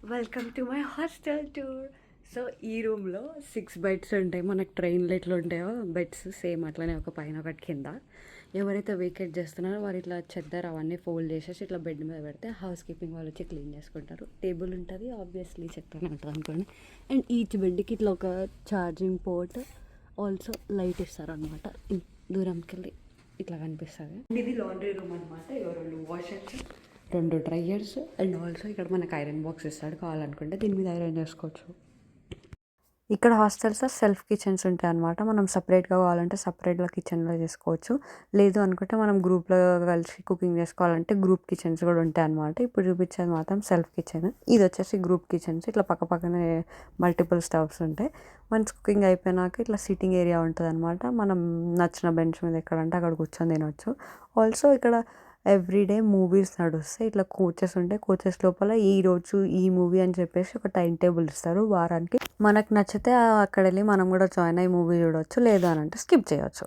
Welcome to my hostel tour. So ఈ రూమ్లో 6 beds ఉంటాయి. మనకు ట్రైన్లో ఎట్లా ఉంటాయో బెడ్స్ సేమ్ అట్లనే, ఒక పైన ఒకటి కింద. ఎవరైతే వేకేట్ చేస్తున్నారో వారు ఇట్లా చెద్దరు అవన్నీ ఫోల్డ్ చేసేసి ఇట్లా బెడ్ మీద పెడితే హౌస్ కీపింగ్ వాళ్ళు వచ్చి క్లీన్ చేసుకుంటారు. టేబుల్ ఉంటుంది, ఆబ్వియస్లీ చెక్కనే ఉంటుంది అనుకోండి. అండ్ ఈచ్ బెడ్కి ఇట్లా ఒక ఛార్జింగ్ పోర్ట్, ఆల్సో లైట్ ఇస్తారు అనమాట. దూరంకి వెళ్ళి ఇట్లా కనిపిస్తుంది. ఇది లాండ్రీ రూమ్ అనమాట. ఇగో 2 వాషర్స్, 2 డ్రైయర్స్, అండ్ ఆల్సో ఇక్కడ మనకు ఐరన్ బాక్స్ ఇస్తాడు. కావాలనుకుంటే దీని మీద ఐరన్ చేసుకోవచ్చు. ఇక్కడ హాస్టల్స్లో సెల్ఫ్ కిచెన్స్ ఉంటాయి అనమాట. మనం సపరేట్గా కావాలంటే సపరేట్గా కిచెన్లో చేసుకోవచ్చు. లేదు అనుకుంటే మనం గ్రూప్లో కలిసి కుకింగ్ చేసుకోవాలంటే గ్రూప్ కిచెన్స్ కూడా ఉంటాయి అనమాట. ఇప్పుడు చూపించేది మాత్రం సెల్ఫ్ కిచెన్. ఇది వచ్చేసి గ్రూప్ కిచెన్స్. ఇట్లా పక్క పక్కనే మల్టిపుల్ స్టవ్స్ ఉంటాయి. వన్స్ కుకింగ్ అయిపోయినాక ఇట్లా సిట్టింగ్ ఏరియా ఉంటుంది అనమాట. మనం నచ్చిన బెంచ్ మీద ఎక్కడంటే అక్కడ కూర్చొని తినొచ్చు. ఆల్సో ఇక్కడ ఎవ్రీడే మూవీస్ నడుస్తాయి. ఇట్లా కోచెస్ ఉంటాయి. కోచెస్ లోపల ఈరోజు ఈ మూవీ అని చెప్పేసి ఒక టైం టేబుల్ ఇస్తారు వారానికి. మనకు నచ్చితే అక్కడ వెళ్ళి మనం కూడా జాయిన్ అయ్యి మూవీ చూడవచ్చు. లేదు అని అంటే స్కిప్ చేయొచ్చు.